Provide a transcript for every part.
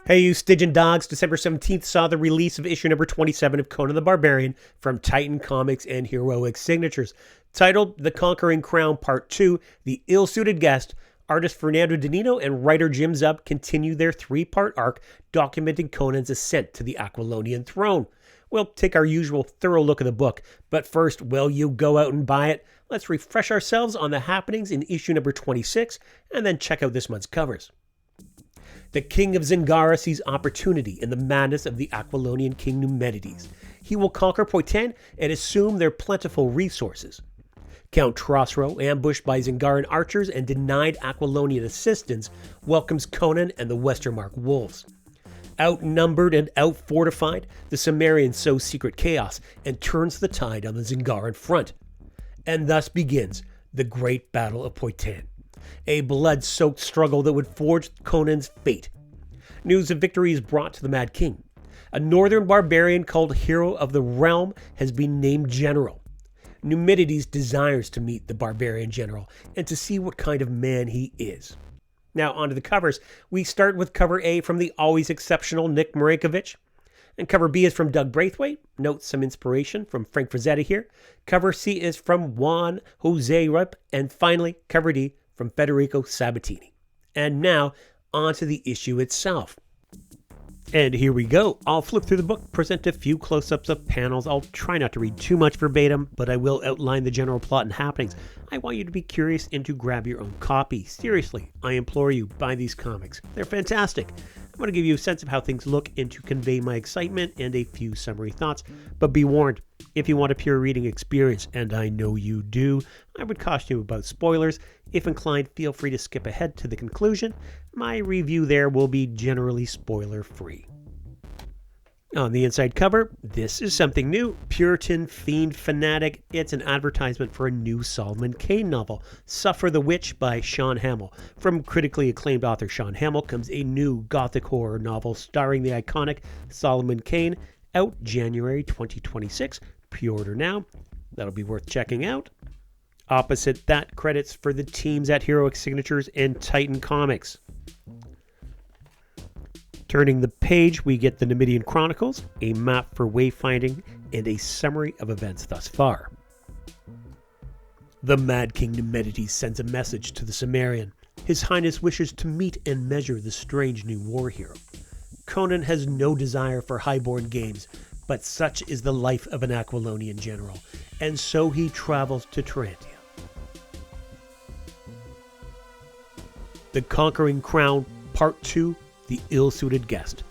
Hey, you Stygian Dogs! December 17th saw the release of issue number 27 of Conan the Barbarian from Titan Comics and Heroic Signatures. Titled The Conquering Crown Part 2, The Ill-Suited Guest, artist Fernando Dagnino and writer Jim Zub continue their three-part arc documenting Conan's ascent to the Aquilonian throne. We'll take our usual thorough look at the book, but first, will you go out and buy it? Let's refresh ourselves on the happenings in issue number 26, and then check out this month's covers. The king of Zingara sees opportunity in the madness of the Aquilonian king Numidides. He will conquer Poitin and assume their plentiful resources. Count Trosro, ambushed by Zingaran archers and denied Aquilonian assistance, welcomes Conan and the Westermark wolves. Outnumbered and outfortified, the Cimmerians sow secret chaos and turns the tide on the Zingaran front. And thus begins the Great Battle of Poitin, a blood-soaked struggle that would forge Conan's fate. News of victory is brought to the Mad King. A northern barbarian called Hero of the Realm has been named general. Numidides desires to meet the barbarian general and to see what kind of man he is. Now onto the covers. We start with cover A from the always exceptional Nick Marinkovich. And cover B is from Doug Braithwaite. Note some inspiration from Frank Frazetta here. Cover C is from Juan Joe Ryp. And finally, cover D from Federico Sabbatini. And now, onto the issue itself. And here we go. I'll flip through the book, present a few close-ups of panels. I'll try not to read too much verbatim, but I will outline the general plot and happenings. I want you to be curious and to grab your own copy. Seriously, I implore you, buy these comics. They're fantastic. I'm going to give you a sense of how things look and to convey my excitement and a few summary thoughts. But be warned, if you want a pure reading experience, and I know you do, I would caution you about spoilers. If inclined, feel free to skip ahead to the conclusion. My review there will be generally spoiler-free. On the inside cover, this is something new. Puritan Fiend Fanatic. It's an advertisement for a new Solomon Kane novel, Suffer the Witch by Shaun Hamill. From critically acclaimed author Shaun Hamill comes a new gothic horror novel starring the iconic Solomon Kane, out January 2026. Pre-order now. That'll be worth checking out. Opposite that, credits for the teams at Heroic Signatures and Titan Comics. Turning the page, we get the Numidian Chronicles, a map for wayfinding, and a summary of events thus far. The Mad King Numidides sends a message to the Cimmerian. His Highness wishes to meet and measure the strange new war hero. Conan has no desire for highborn games, but such is the life of an Aquilonian general, and so he travels to Tarantia. The Conquering Crown, Part 2, The Ill-Suited Guest.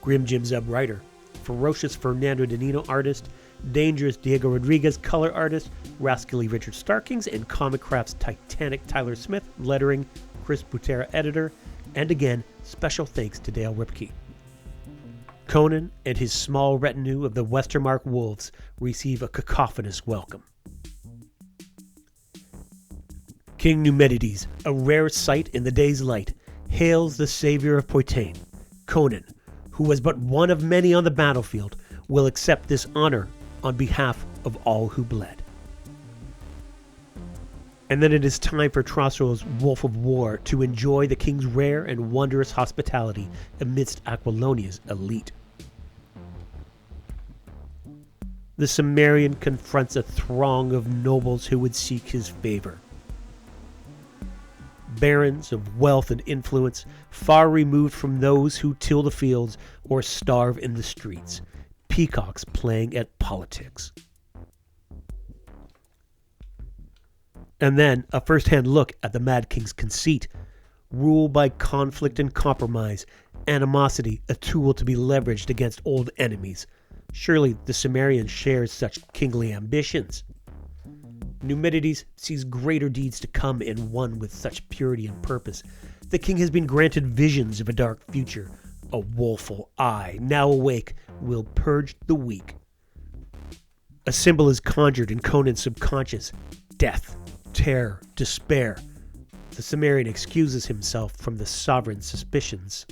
Grim Jim Zub writer, ferocious Fernando Dagnino artist, dangerous Diego Rodriguez color artist, rascally Richard Starkings, and Comic Craft's Titanic Tyler Smith lettering, Chris Butera editor, and again, special thanks to Dale Ripke. Conan and his small retinue of the Westermark wolves receive a cacophonous welcome. King Numidides, a rare sight in the day's light, hails the savior of Poitin. Conan, who was but one of many on the battlefield, will accept this honor on behalf of all who bled. And then it is time for Trosro's Wolf of War to enjoy the king's rare and wondrous hospitality amidst Aquilonia's elite. The Cimmerian confronts a throng of nobles who would seek his favor. Barons of wealth and influence, far removed from those who till the fields or starve in the streets. Peacocks playing at politics. And then a first-hand look at the Mad King's conceit. Rule by conflict and compromise, animosity a tool to be leveraged against old enemies. Surely the Cimmerian shares such kingly ambitions. Numidides sees greater deeds to come in one with such purity and purpose. The king has been granted visions of a dark future. A woeful eye, now awake, will purge the weak. A symbol is conjured in Conan's subconscious. Death, terror, despair. The Cimmerian excuses himself from the sovereign's suspicions.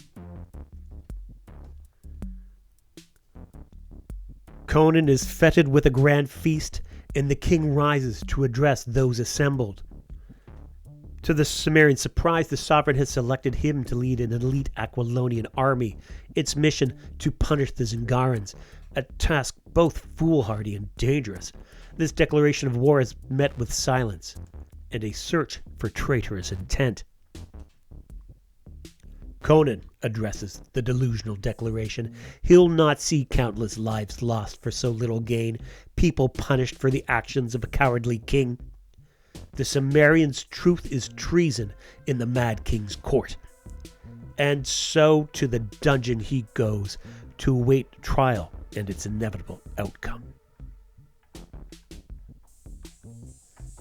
Conan is feted with a grand feast, and the king rises to address those assembled. To the Cimmerian surprise, the sovereign has selected him to lead an elite Aquilonian army. Its mission to punish the Zingarans, a task both foolhardy and dangerous. This declaration of war is met with silence and a search for traitorous intent. Conan addresses the delusional declaration. He'll not see countless lives lost for so little gain, people punished for the actions of a cowardly king. The Cimmerian's truth is treason in the Mad King's court. And so to the dungeon he goes to await trial and its inevitable outcome.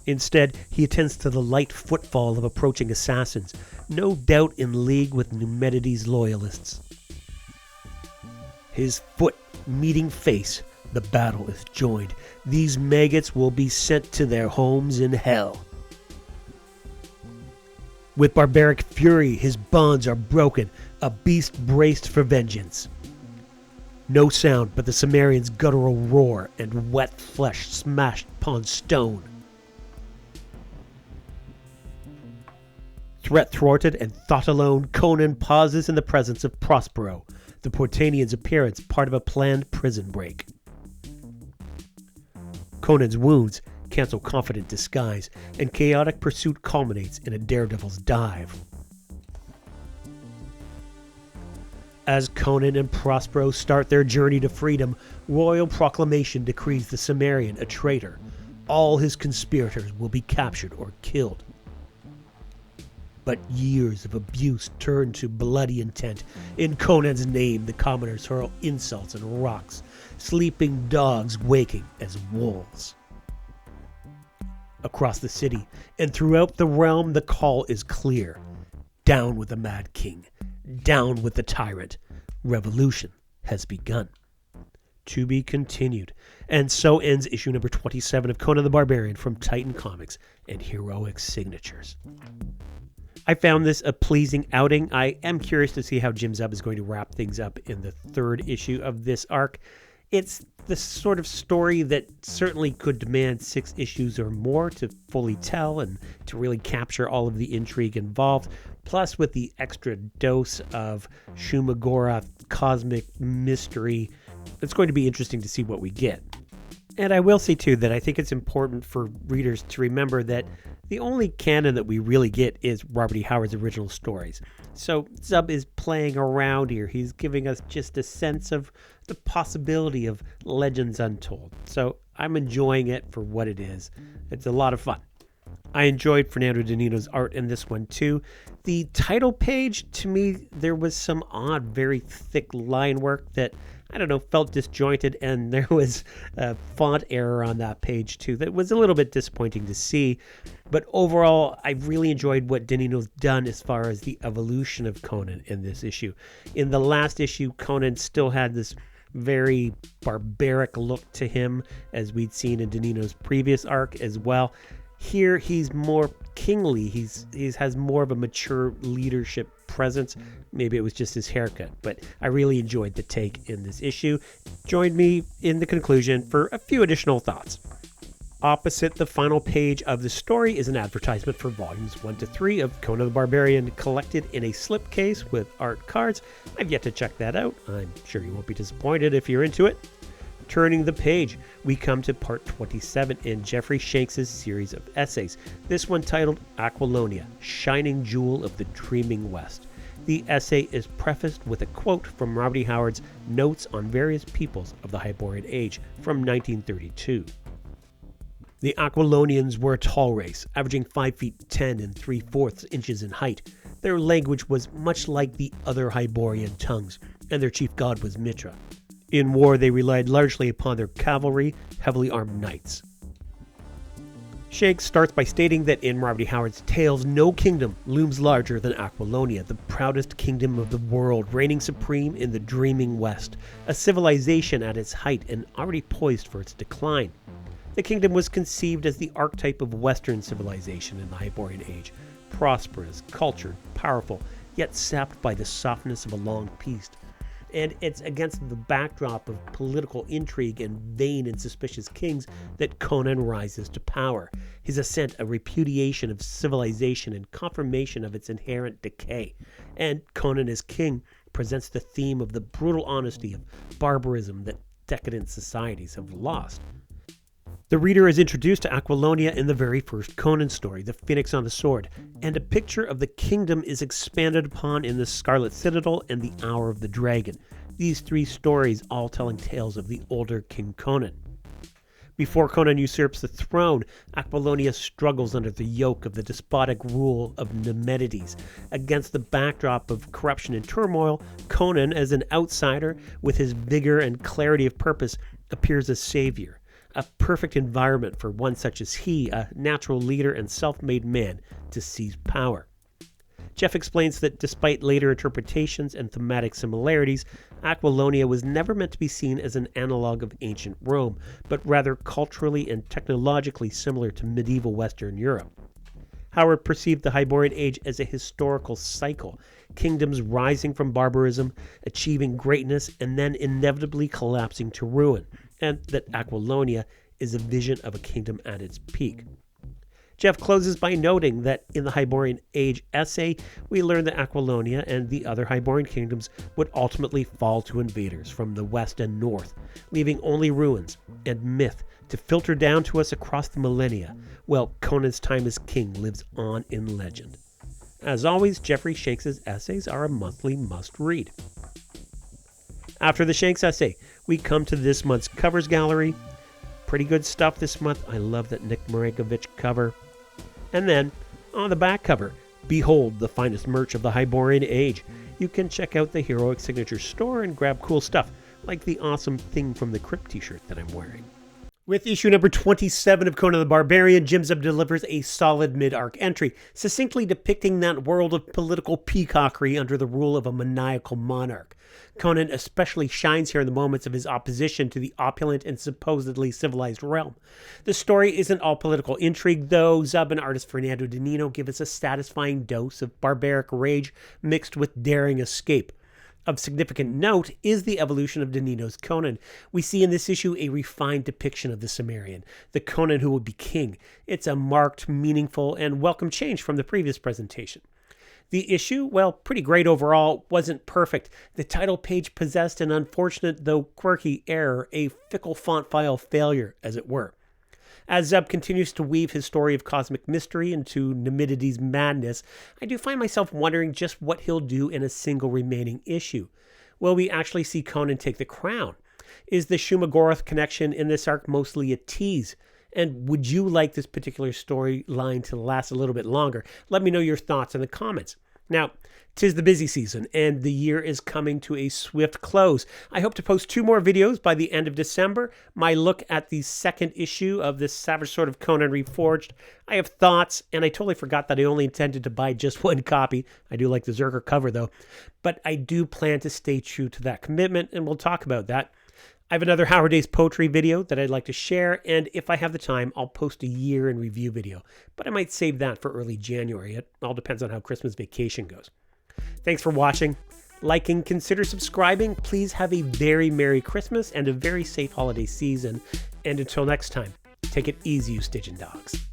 Instead, he attends to the light footfall of approaching assassins, no doubt in league with Numenides' loyalists. His foot meeting face, the battle is joined. These maggots will be sent to their homes in hell. With barbaric fury, his bonds are broken, a beast braced for vengeance. No sound but the Cimmerian's guttural roar and wet flesh smashed upon stone. Threat thwarted and thought alone, Conan pauses in the presence of Prospero, the Portanian's appearance part of a planned prison break. Conan's wounds cancel confident disguise, and chaotic pursuit culminates in a daredevil's dive. As Conan and Prospero start their journey to freedom, royal proclamation decrees the Cimmerian a traitor. All his conspirators will be captured or killed. But years of abuse turn to bloody intent. In Conan's name, the commoners hurl insults and rocks, sleeping dogs waking as wolves. Across the city and throughout the realm, the call is clear. Down with the Mad King. Down with the tyrant. Revolution has begun. To be continued. And so ends issue number 27 of Conan the Barbarian from Titan Comics and Heroic Signatures. I found this a pleasing outing. I am curious to see how Jim Zub is going to wrap things up in the third issue of this arc. It's the sort of story that certainly could demand 6 issues or more to fully tell and to really capture all of the intrigue involved. Plus, with the extra dose of Shumagora cosmic mystery, it's going to be interesting to see what we get. And I will say, too, that I think it's important for readers to remember that the only canon that we really get is Robert E. Howard's original stories. So Zub is playing around here. He's giving us just a sense of the possibility of Legends Untold. So I'm enjoying it for what it is. It's a lot of fun. I enjoyed Fernando Dagnino's art in this one, too. The title page, to me, there was some odd, very thick line work that, I don't know, felt disjointed, and there was a font error on that page, too, that was a little bit disappointing to see. But overall, I really enjoyed what Dagnino's done as far as the evolution of Conan in this issue. In the last issue, Conan still had this very barbaric look to him, as we'd seen in Dagnino's previous arc as well. Here, he's more kingly. He has more of a mature leadership presence. Maybe it was just his haircut, but I really enjoyed the take in this issue. Join me in the conclusion for a few additional thoughts. Opposite the final page of the story is an advertisement for volumes 1 to 3 of Conan the Barbarian, collected in a slipcase with art cards. I've yet to check that out. I'm sure you won't be disappointed if you're into it. Turning the page, we come to part 27 in Jeffrey Shanks' series of essays. This one titled Aquilonia, Shining Jewel of the Dreaming West. The essay is prefaced with a quote from Robert E. Howard's Notes on Various Peoples of the Hyborian Age from 1932. The Aquilonians were a tall race, averaging 5 feet 10 and 3/4 inches in height. Their language was much like the other Hyborian tongues, and their chief god was Mitra. In war, they relied largely upon their cavalry, heavily armed knights. Shanks starts by stating that in Robert E. Howard's tales, no kingdom looms larger than Aquilonia, the proudest kingdom of the world, reigning supreme in the dreaming West, a civilization at its height and already poised for its decline. The kingdom was conceived as the archetype of Western civilization in the Hyborian Age, prosperous, cultured, powerful, yet sapped by the softness of a long peace. and it's against the backdrop of political intrigue and vain and suspicious kings that Conan rises to power. His ascent, a repudiation of civilization and confirmation of its inherent decay. And Conan as king presents the theme of the brutal honesty of barbarism that decadent societies have lost. The reader is introduced to Aquilonia in the very first Conan story, The Phoenix on the Sword, and a picture of the kingdom is expanded upon in The Scarlet Citadel and The Hour of the Dragon. These three stories all telling tales of the older King Conan. Before Conan usurps the throne, Aquilonia struggles under the yoke of the despotic rule of Nemetes. Against the backdrop of corruption and turmoil, Conan, as an outsider, with his vigor and clarity of purpose, appears as savior. A perfect environment for one such as he, a natural leader and self-made man, to seize power. Jeff explains that despite later interpretations and thematic similarities, Aquilonia was never meant to be seen as an analog of ancient Rome, but rather culturally and technologically similar to medieval Western Europe. Howard perceived the Hyborian Age as a historical cycle, kingdoms rising from barbarism, achieving greatness, and then inevitably collapsing to ruin, and that Aquilonia is a vision of a kingdom at its peak. Jeff closes by noting that in the Hyborian Age essay, we learn that Aquilonia and the other Hyborian kingdoms would ultimately fall to invaders from the west and north, leaving only ruins and myth to filter down to us across the millennia, while Conan's time as king lives on in legend. As always, Jeffrey Shanks' essays are a monthly must-read. After the Shanks essay, we come to this month's covers gallery. Pretty good stuff this month. I love that Nick Marinkovich cover. And then, on the back cover, behold the finest merch of the Hyborian Age. You can check out the Heroic Signature store and grab cool stuff, like the awesome Thing from the Crypt t-shirt that I'm wearing. With issue number 27 of Conan the Barbarian, Jim Zub delivers a solid mid-arc entry, succinctly depicting that world of political peacockery under the rule of a maniacal monarch. Conan especially shines here in the moments of his opposition to the opulent and supposedly civilized realm. The story isn't all political intrigue, though. Zub and artist Fernando Dagnino give us a satisfying dose of barbaric rage mixed with daring escape. Of significant note is the evolution of Dagnino's Conan. We see in this issue a refined depiction of the Cimmerian, the Conan who would be king. It's a marked, meaningful, and welcome change from the previous presentation. The issue, well, pretty great overall, wasn't perfect. The title page possessed an unfortunate, though quirky error, a fickle font file failure, as it were. As Zub continues to weave his story of cosmic mystery into Nemetes' madness, I do find myself wondering just what he'll do in a single remaining issue. Will we actually see Conan take the crown? Is the Shumagoroth connection in this arc mostly a tease? And would you like this particular storyline to last a little bit longer? Let me know your thoughts in the comments. Now, 'tis the busy season, and the year is coming to a swift close. I hope to post 2 more videos by the end of December. My look at the second issue of this Savage Sword of Conan Reforged. I have thoughts, and I totally forgot that I only intended to buy just 1 copy. I do like the Zerker cover, though. But I do plan to stay true to that commitment, and we'll talk about that. I have another Howard Days Poetry video that I'd like to share, and if I have the time, I'll post a year in review video. But I might save that for early January. It all depends on how Christmas vacation goes. Thanks for watching. Liking, consider subscribing. Please have a very Merry Christmas and a very safe holiday season. And until next time, take it easy, you Stygian Dogs.